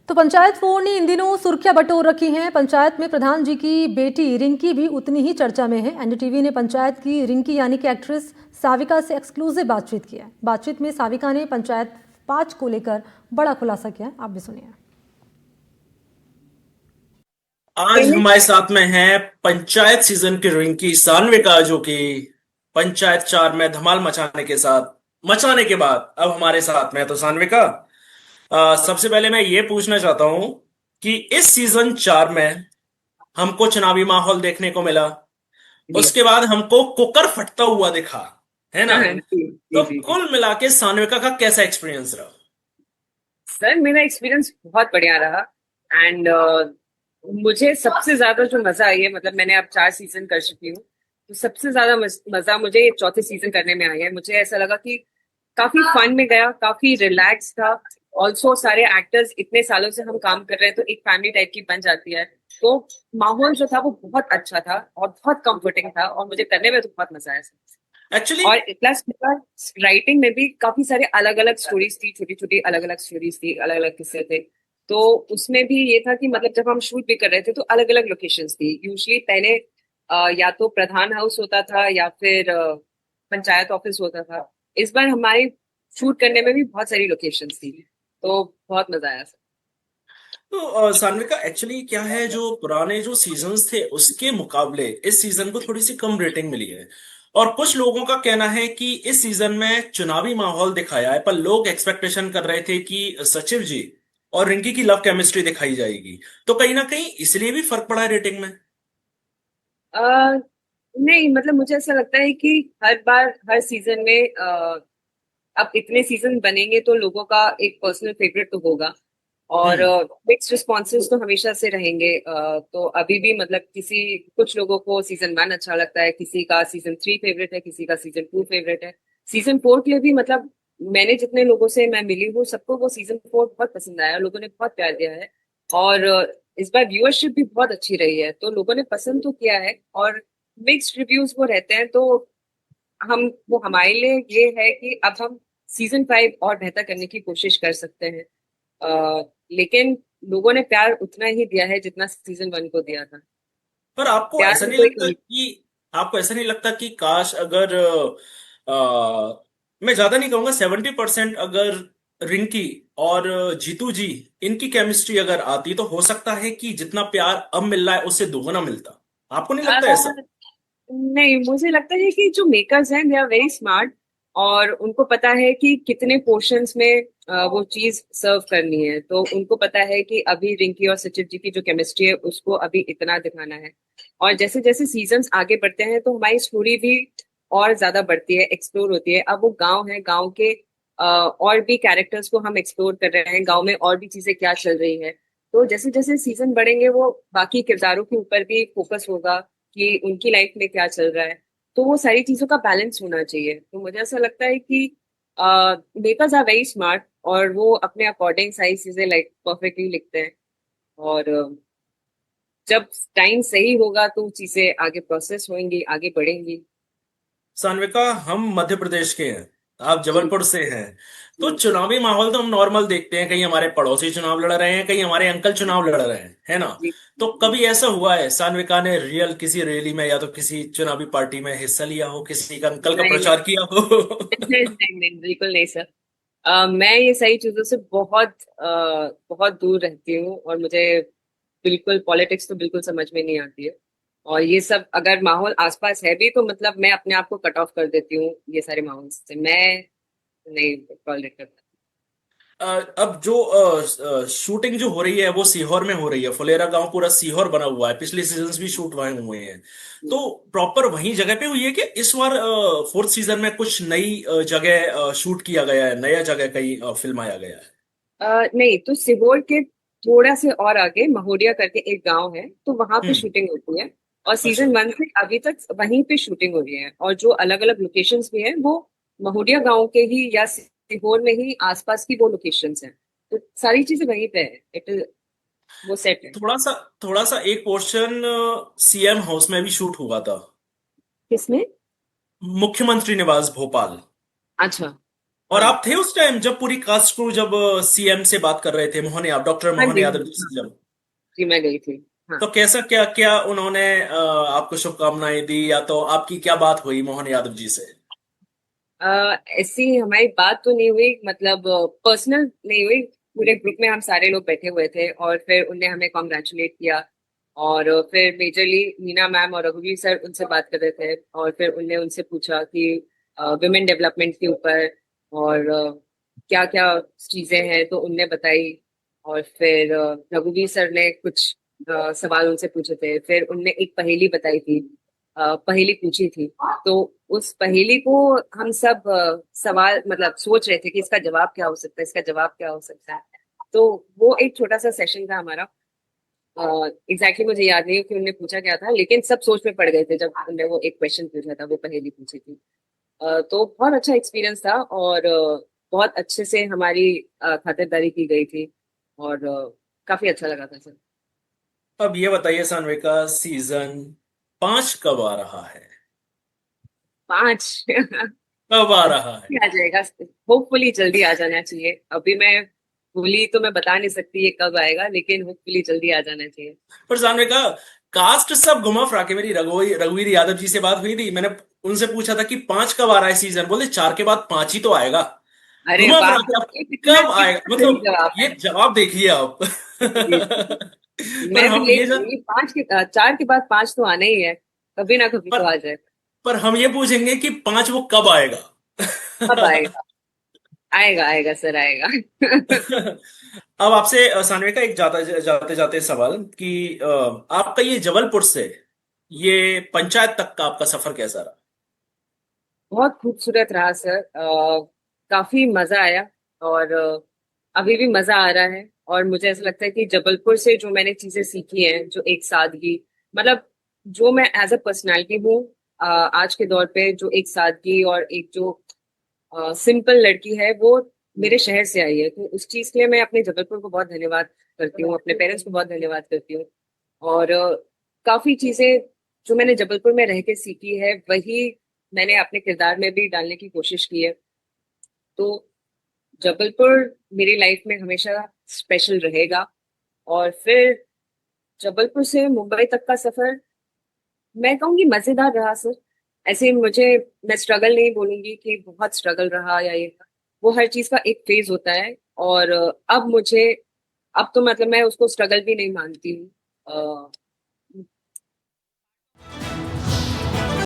तो पंचायत फोर ने इन दिनों सुर्खियां बटोर रखी हैं। पंचायत में प्रधान जी की बेटी रिंकी भी उतनी ही चर्चा में है। एनडीटीवी ने पंचायत की रिंकी यानी कि एक्ट्रेस साविका से एक्सक्लूसिव बातचीत की है। बातचीत में साविका ने पंचायत 5 को लेकर बड़ा खुलासा किया है। आप भी सुनिए। आज हमारे साथ में है पंचायत सीजन की रिंकी सान्विका, जो कि पंचायत 4 में धमाल मचाने के बाद अब हमारे साथ में है। तो सान्विका, सबसे पहले मैं ये पूछना चाहता हूं कि इस सीजन 4 में हमको चुनावी माहौल देखने को मिला, जी। उसके बाद हमको कुकर फटता हुआ दिखा, है ना? जी जी तो जी जी। कुल मिला के सान्विका का कैसा एक्सपीरियंस रहा? सर, मेरा एक्सपीरियंस बहुत बढ़िया रहा। एंड मुझे सबसे ज्यादा जो मजा आई है, मतलब मैंने अब 4 सीजन कर चुकी हूँ, तो सबसे ज्यादा मजा मुझे ये चौथे सीजन करने में आया है। मुझे ऐसा लगा कि काफी फन में गया, काफी रिलैक्स था। ऑल्सो सारे एक्टर्स, इतने सालों से हम काम कर रहे हैं तो एक फैमिली टाइप की बन जाती है। तो माहौल जो था वो बहुत अच्छा था और बहुत कंफर्टिंग था, और मुझे करने में तो बहुत मजा आया। एक्चुअली और प्लस मेरा राइटिंग में भी काफी सारे अलग अलग स्टोरीज थी, छोटी छोटी अलग अलग स्टोरीज थी, अलग अलग किस्से थे। तो उसमें भी ये था कि मतलब जब हम शूट भी कर रहे थे तो अलग अलग लोकेशंस थी। यूजली पहले या तो प्रधान हाउस होता था या फिर पंचायत ऑफिस होता था। इस बार हमारे शूट करने में भी बहुत सारी लोकेशंस थी, तो बहुत मजा आया सर। तो सान्विका, एक्चुअली क्या है, जो पुराने जो सीजन्स थे उसके मुकाबले इस सीजन को थोड़ी सी कम रेटिंग मिली है। और कुछ लोगों का कहना है कि इस सीजन में चुनावी माहौल दिखाया है, पर लोग एक्सपेक्टेशन कर रहे थे कि सचिव जी और रिंकी की लव केमिस्ट्री दिखाई जाएगी। तो कहीं ना कहीं इसलिए भी फर्क पड़ा है रेटिंग में। अह, नहीं, मतलब मुझे ऐसा लगता है कि हर बार हर सीजन में अब इतने सीजन बनेंगे तो लोगों का एक पर्सनल फेवरेट तो होगा। और हम्म। मिक्स्ड रिस्पॉन्सेज तो हमेशा से रहेंगे। तो अभी भी मतलब किसी कुछ लोगों को सीजन 1 अच्छा लगता है, किसी का सीजन 3 फेवरेट है, किसी का सीजन 2 फेवरेट है। सीजन 4 के लिए भी मतलब मैंने जितने लोगों से मैं मिली हूँ सबको वो सीजन 4 बहुत पसंद आया, लोगों ने बहुत प्यार दिया है। और इस बार व्यूअरशिप भी बहुत अच्छी रही है, तो लोगों ने पसंद तो किया है। और मिक्स्ड रिव्यूज वो रहते हैं, तो हम वो हमारे लिए ये है कि अब हम सीजन 5 और बेहतर करने की कोशिश कर सकते हैं। लेकिन लोगों ने प्यार उतना ही दिया है जितना सीजन 1 को दिया था। पर आपको प्यार ऐसा में नहीं कोई लगता कमी। कि काश अगर मैं ज्यादा नहीं कहूंगा, 70% अगर रिंकी और जीतू जी इनकी केमिस्ट्री अगर आती, तो हो सकता है कि जितना प्यार अब मिल रहा है उससे दोगुना मिलता। आपको नहीं लगता ऐसा? अह, नहीं, मुझे लगता है कि जो मेकर्स हैं दे आर वेरी स्मार्ट, और उनको पता है कि कितने पोर्शंस में वो चीज सर्व करनी है। तो उनको पता है कि अभी रिंकी और सचिव जी की जो केमिस्ट्री है उसको अभी इतना दिखाना है। और जैसे जैसे सीजन्स आगे बढ़ते हैं तो हमारी स्टोरी भी और ज्यादा बढ़ती है, एक्सप्लोर होती है। अब वो गांव है, गांव के और भी कैरेक्टर्स को हम एक्सप्लोर कर रहे हैं, गांव में और भी चीजें क्या चल रही है। तो जैसे जैसे सीजन बढ़ेंगे वो बाकी किरदारों के ऊपर भी फोकस होगा कि उनकी लाइफ में क्या चल रहा है। तो वो सारी चीजों का बैलेंस होना चाहिए। तो मुझे ऐसा लगता है कि मेकर्स आर वेरी स्मार्ट, और वो अपने अकॉर्डिंग सारी चीजें लाइक परफेक्टली लिखते हैं। और जब टाइम सही होगा तो चीजें आगे प्रोसेस होंगी, आगे बढ़ेंगी। सान्विका, हम मध्य प्रदेश के हैं, आप जी जबलपुर से हैं। तो जी चुनावी माहौल तो हम नॉर्मल देखते हैं, कहीं हमारे पड़ोसी चुनाव लड़ रहे हैं, कहीं हमारे अंकल चुनाव लड़ रहे हैं, है ना? जी तो जी। कभी ऐसा हुआ है सान्विका ने रियल किसी रैली में या तो किसी चुनावी पार्टी में हिस्सा लिया हो, किसी का अंकल का नहीं नहीं प्रचार किया हो? नहीं नहीं नहीं, बिल्कुल नहीं सर। मैं ये सारी चीजों से बहुत दूर रहती हूँ, और मुझे बिल्कुल पॉलिटिक्स तो बिल्कुल समझ में नहीं आती है। और ये सब अगर माहौल आसपास है भी तो मतलब मैं अपने आप को कट ऑफ कर देती हूँ ये सारे माहौल से। मैं नहीं टॉलरेट करता। अब जो शूटिंग जो हो रही है वो सीहोर में हो रही है। फुलेरा गांव पूरा सीहोर बना हुआ है, पिछले सीजन्स भी शूट वहीं हुए हैं। तो प्रॉपर वहीं जगह पे हुई है कि इस बार फोर्थ सीजन में कुछ नई जगह शूट किया गया है, नया जगह कहीं फिल्म आया गया है? नहीं, तो सीहोर के थोड़ा से और आगे महोडिया करके एक गांव है, तो वहां पे हम्म। शूटिंग होती है। और अच्छा। सीजन 1 से अभी तक वहीं पे शूटिंग हो रही है, और जो अलग अलग लोकेशंस भी हैं वो महोडिया गांव के ही या सीहोर में ही आसपास की वो लोकेशंस हैं। तो सारी चीजें वहीं पे है, इट वो सेट है। थोड़ा सा थोड़ा सा एक पोर्शन सीएम हाउस में भी शूट हुआ था, किसमें? मुख्यमंत्री निवास भोपाल। अच्छा। और हाँ आप थे उस टाइम जब पूरी कास्ट क्रू जब सीएम से बात कर रहे थे, मोहन यादव, डॉक्टर हाँ मोहन जी यादव जी हाँ से जब, जी, मैं गई थी। हाँ। तो कैसा, क्या क्या उन्होंने आपको शुभकामनाएं दी, या तो आपकी क्या बात हुई मोहन यादव जी से? ऐसी हमारी बात तो नहीं हुई, मतलब पर्सनल नहीं हुई। पूरे ग्रुप में हम सारे लोग बैठे हुए थे और फिर उनने हमें कॉन्ग्रेचुलेट किया। और फिर मेजरली मीना मैम और रघुवीर सर उनसे बात कर रहे थे और फिर उनने उनसे पूछा कि वुमेन डेवलपमेंट के ऊपर और क्या क्या चीजें हैं, तो उनने बताई। और फिर रघुवीर सर ने कुछ सवाल उनसे पूछे थे, फिर उनने एक पहेली बताई थी, पहेली पूछी थी। तो उस पहेली को हम सब सवाल मतलब सोच रहे थे कि इसका जवाब क्या हो सकता है, इसका जवाब क्या हो सकता है। तो वो एक छोटा सा सेशन था हमारा। एग्जैक्टली मुझे याद नहीं है कि उन्होंने पूछा क्या था, लेकिन सब सोच में पड़ गए थे जब उन्होंने वो एक क्वेश्चन पूछा था, वो पहेली पूछी थी। तो बहुत अच्छा एक्सपीरियंस था और बहुत अच्छे से हमारी खातिरदारी की गई थी और काफी अच्छा लगा था सर। अब ये बताइए, सानवे का सीजन 5 कब आ रहा है? 5 कब आ रहा है? आ जाएगा। होपफुली जल्दी आ जाना चाहिए। अभी मैं फुली तो मैं बता नहीं सकती ये कब आएगा, लेकिन होपफुली जल्दी आ जाना चाहिए। पर सानवे का कास्ट सब घुमा फिरा के, मेरी रघुवीर यादव जी से बात हुई थी, मैंने उनसे पूछा था कि 5 कब आ रहा है सीजन, बोले 4 के बाद 5 ही तो आएगा। अरे घुमा वाह, फिरा के अब ये कितना कब आएगा, कितना सही मतलब जवाब ये है। जवाब देखिए आप। जी जी। पर मैं भी हम यही ये बोलूंगी, 4 के बाद 5 तो आने ही है, कभी ना कभी पर तो आ जाए। पर हम ये पूछेंगे कि 5 वो कब आएगा? कब आएगा? आएगा आएगा सर, आएगा। अब आपसे सानवे का एक जाते जाते सवाल कि आपका ये जबलपुर से ये पंचायत तक का आपका सफर कैसा रहा? बहुत खूबसूरत रहा सर। काफी मजा आया और अभी भी मजा आ रहा है। और मुझे ऐसा लगता है कि जबलपुर से जो मैंने चीजें सीखी हैं, जो एक सादगी, मतलब जो मैं एज अ पर्सनैलिटी हूँ, आज के दौर पे जो एक सादगी और एक जो सिंपल लड़की है, वो मेरे शहर से आई है। तो उस चीज के लिए मैं अपने जबलपुर को बहुत धन्यवाद करती हूँ, अपने पेरेंट्स को बहुत धन्यवाद करती हूँ। और काफी चीजें जो मैंने जबलपुर में रह के सीखी है, वही मैंने अपने किरदार में भी डालने की कोशिश की है। तो जबलपुर मेरी लाइफ में हमेशा स्पेशल रहेगा। और फिर जबलपुर से मुंबई तक का सफर मैं कहूंगी मजेदार रहा सर। ऐसे मुझे, मैं स्ट्रगल नहीं बोलूंगी कि बहुत स्ट्रगल रहा या ये, वो हर चीज का एक फेज होता है। और अब मुझे, अब तो मतलब मैं उसको स्ट्रगल भी नहीं मानती हूँ।